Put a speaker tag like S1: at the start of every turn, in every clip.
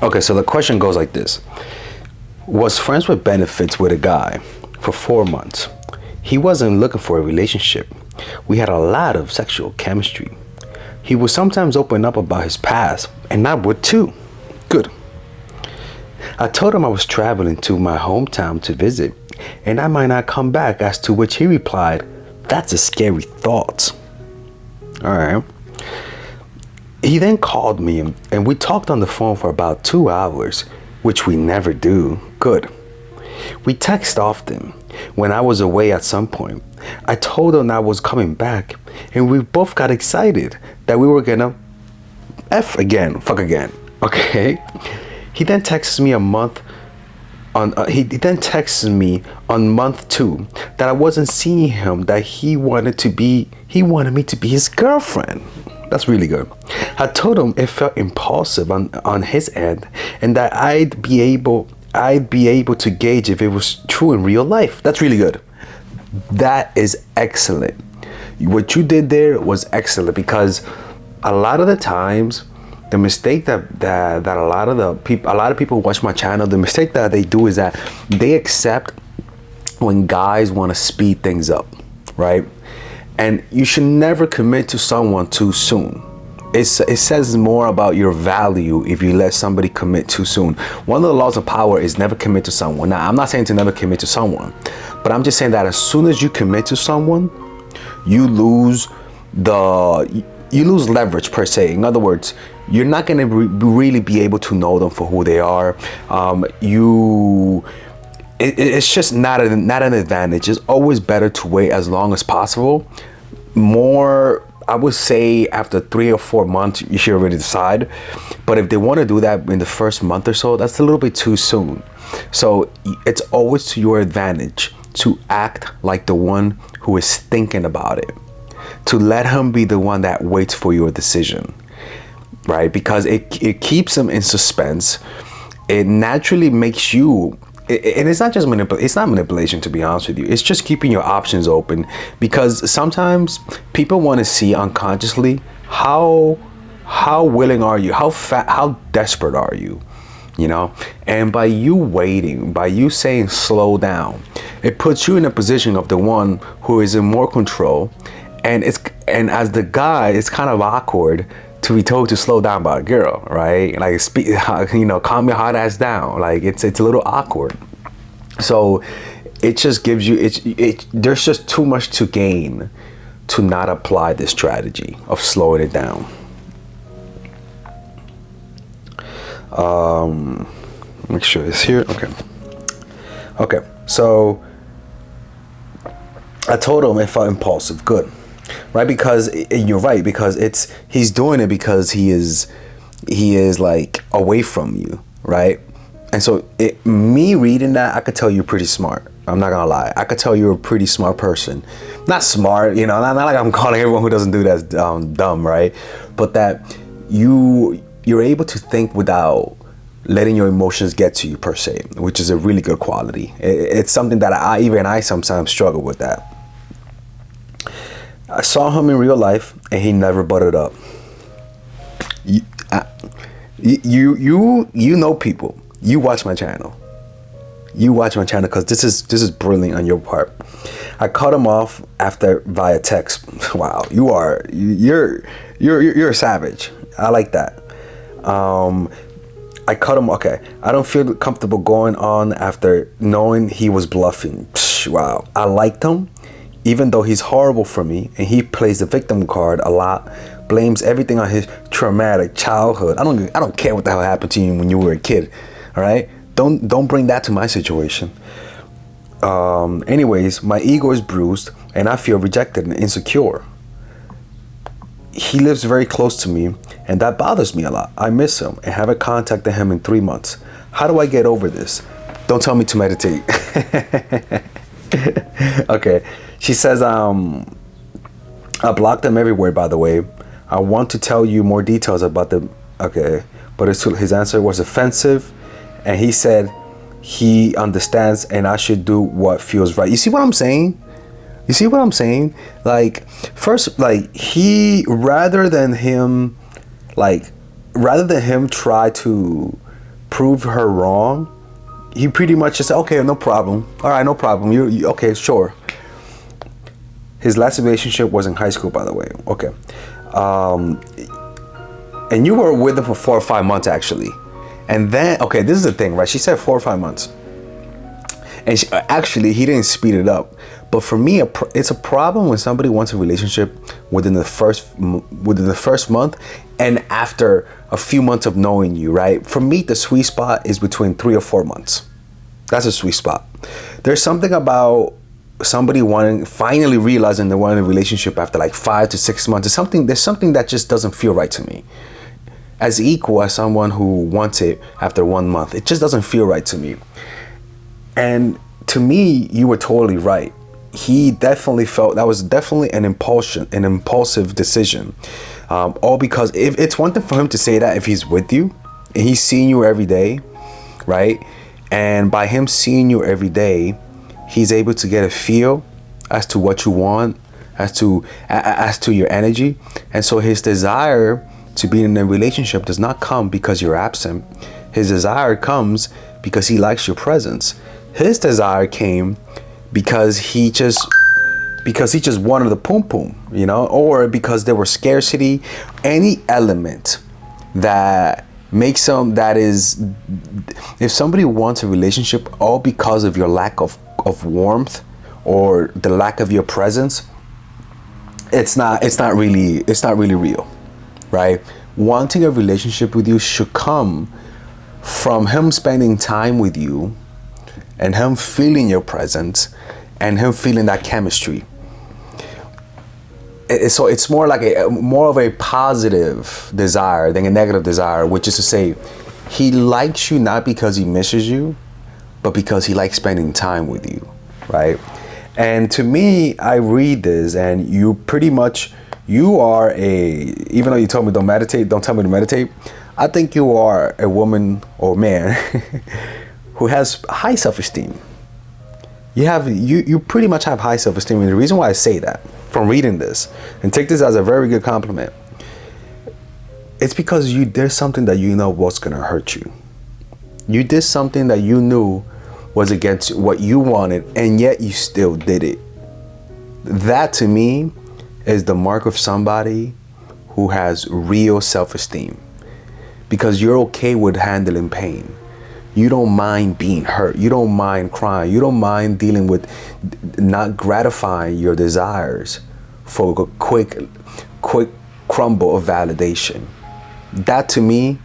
S1: Okay, so the question goes like this. Was friends with benefits with a guy for 4 months. He wasn't looking for a relationship. We had a lot of sexual chemistry. He would sometimes open up about his past, and I would too. Good. I told him I was traveling to my hometown to visit, and I might not come back, as to which he replied, "That's a scary thought." Alright. He then called me and we talked on the phone for about 2 hours, which we never do. Good. We text often. When I was away at some point, I told him I was coming back, and we both got excited that we were gonna fuck again. Okay. He then texts me on month 2 that I wasn't seeing him, that he wanted me to be his girlfriend. That's really good. I told him it felt impulsive on his end, and that I'd be able to gauge if it was true in real life. That's really good. That is excellent. What you did there was excellent, because a lot of the times, the mistake that a lot of people who watch my channel, the mistake that they do is that they accept when guys want to speed things up, right? And you should never commit to someone too soon. It says more about your value if you let somebody commit too soon. One of the laws of power is never commit to someone. Now, I'm not saying to never commit to someone, but I'm just saying that as soon as you commit to someone, you lose leverage, per se. In other words, you're not going to really be able to know them for who they are. It's just not an advantage. It's always better to wait as long as possible. More, I would say after 3 or 4 months, you should already decide. But if they want to do that in the first month or so, that's a little bit too soon. So it's always to your advantage to act like the one who is thinking about it. To let him be the one that waits for your decision, right? Because it keeps him in suspense. It naturally makes you, and it's not just it's not manipulation, to be honest with you. It's just keeping your options open, because sometimes people want to see unconsciously how willing are you, how desperate are you, you know? And by you waiting, by you saying slow down, it puts you in a position of the one who is in more control. And as the guy, it's kind of awkward to be told to slow down by a girl, right? Like, calm your hot ass down. Like, it's a little awkward. So it just gives you, there's just too much to gain to not apply this strategy of slowing it down. Make sure it's here. Okay. So I told him it felt impulsive. Good. Right, because you're right, because he's doing it because he is like away from you, right? And so me reading that, I could tell you're pretty smart. I'm not gonna lie, I could tell you're a pretty smart person. Not smart, not like I'm calling everyone who doesn't do that dumb, right? But that you're able to think without letting your emotions get to you, per se, which is a really good quality. It's something that I sometimes struggle with that. I saw him in real life, and he never buttered up. You know people. You watch my channel. Because this is brilliant on your part. I cut him off via text. Wow, you're a savage. I like that. I cut him. Okay, I don't feel comfortable going on after knowing he was bluffing. Wow, I liked him. Even though he's horrible for me, and he plays the victim card a lot, blames everything on his traumatic childhood. I don't care what the hell happened to you when you were a kid. All right, don't bring that to my situation. Anyways, my ego is bruised, and I feel rejected and insecure. He lives very close to me, and that bothers me a lot. I miss him and haven't contacted him in 3 months. How do I get over this? Don't tell me to meditate. Okay. She says, I blocked him everywhere, by the way. I want to tell you more details about the... Okay. But his answer was offensive. And he said he understands and I should do what feels right. You see what I'm saying? Like, first, like, rather than him try to prove her wrong, he pretty much just said, okay, no problem. All right, no problem. You okay, sure. His last relationship was in high school, by the way. Okay. And you were with him for 4 or 5 months, actually. And then, okay, this is the thing, right? She said 4 or 5 months. And actually, he didn't speed it up. But for me, it's a problem when somebody wants a relationship within the first month and after a few months of knowing you, right? For me, the sweet spot is between 3 or 4 months. That's a sweet spot. There's something about somebody finally realizing they want a relationship after like 5 to 6 months. There's something that just doesn't feel right to me. As equal as someone who wants it after 1 month, it just doesn't feel right to me. And to me, you were totally right. He definitely felt that was definitely an impulsive decision. All because if it's one thing for him to say that if he's with you and he's seeing you every day, right? And by him seeing you every day, he's able to get a feel as to what you want, as to your energy. And so his desire to be in a relationship does not come because you're absent. His desire comes because he likes your presence. His desire came because he just wanted the poom poom, you know, or because there was scarcity, any element that makes if somebody wants a relationship all because of your lack of warmth or the lack of your presence, it's not really real, right? Wanting a relationship with you should come from him spending time with you and him feeling your presence and him feeling that chemistry. So it's more of a positive desire than a negative desire, which is to say, he likes you not because he misses you, but because he likes spending time with you, right? And to me, I read this, and you are even though you told me don't tell me to meditate, I think you are a woman or man who has high self-esteem. You pretty much have high self-esteem. And the reason why I say that from reading this, and take this as a very good compliment, it's because there's something that you know what's gonna hurt you. You did something that you knew was against what you wanted, and yet you still did it. That to me is the mark of somebody who has real self-esteem, because you're okay with handling pain. You don't mind being hurt. You don't mind crying. You don't mind dealing with not gratifying your desires for a quick crumble of validation. That to me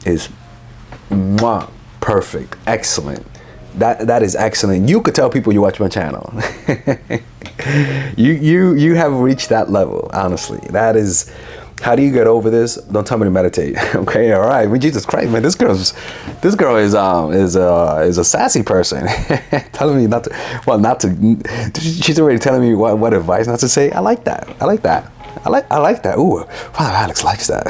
S1: is perfect, excellent. That is excellent. You could tell people you watch my channel. You have reached that level. Honestly, that is. How do you get over this? Don't tell me to meditate. Okay, all right. Well, Jesus Christ, man, this girl is a sassy person. Telling me not to. She's already telling me what advice not to say. I like that. I like that. Ooh, Father Alex likes that.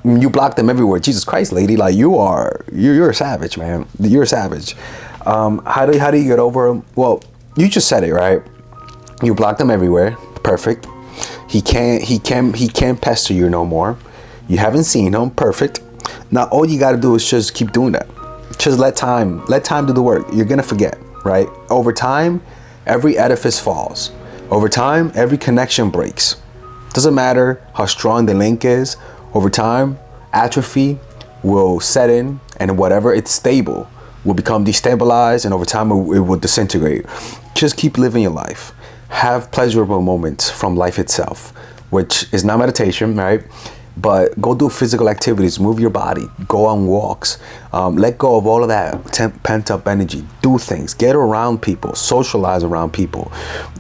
S1: You block them everywhere. Jesus Christ, lady, like you're a savage, man. You're a savage. How do you get over them? Well, you just said it, right? You block them everywhere. Perfect. He can't pester you no more. You haven't seen him. Perfect. Now all you got to do is just keep doing that. Just let time do the work. You're gonna forget, right? Over time, every edifice falls. Over time, every connection breaks. Doesn't matter how strong the link is. Over time, atrophy will set in, and whatever it's stable will become destabilized, and over time it will disintegrate. Just keep living your life. Have pleasurable moments from life itself, which is not meditation, right? But go do physical activities, move your body, go on walks, let go of all of that pent up energy, do things, get around people, socialize around people,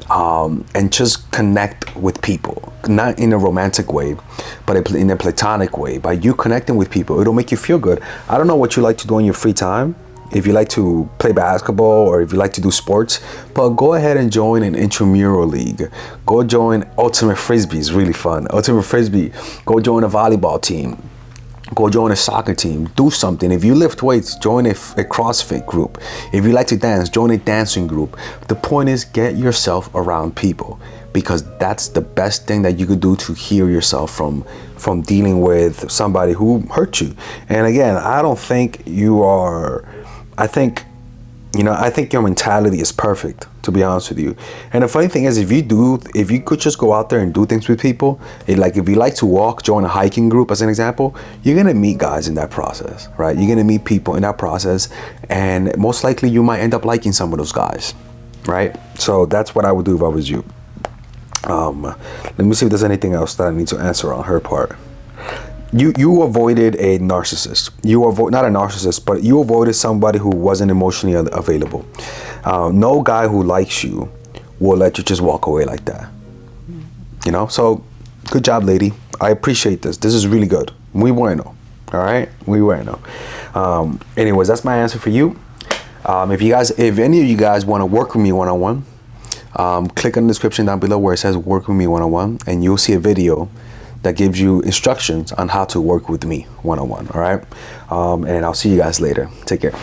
S1: and just connect with people, not in a romantic way, but in a platonic way. By you connecting with people, it'll make you feel good. I don't know what you like to do in your free time. If you like to play basketball or if you like to do sports, but go ahead and join an intramural league. Go join Ultimate Frisbee, is really fun. Ultimate Frisbee, go join a volleyball team. Go join a soccer team. Do something. If you lift weights, join a CrossFit group. If you like to dance, join a dancing group. The point is, get yourself around people. because that's the best thing that you could do to heal yourself from dealing with somebody who hurt you. And again, I don't think you are, I think your mentality is perfect, to be honest with you. And the funny thing is, if you could just go out there and do things with people, like if you like to walk, join a hiking group as an example, you're gonna meet guys in that process, right? You're gonna meet people in that process, and most likely you might end up liking some of those guys, right? So that's what I would do if I was you. Let me see if there's anything else that I need to answer on her part. You avoided a narcissist. Not a narcissist, but you avoided somebody who wasn't emotionally available. No guy who likes you will let you just walk away like that. So good job, lady. I appreciate this. This is really good. Muy bueno. All right, muy bueno. Anyways, that's my answer for you. If any of you guys want to work with me one-on-one, click on the description down below where it says work with me one-on-one, and you'll see a video that gives you instructions on how to work with me one-on-one. All right, and I'll see you guys later. Take care.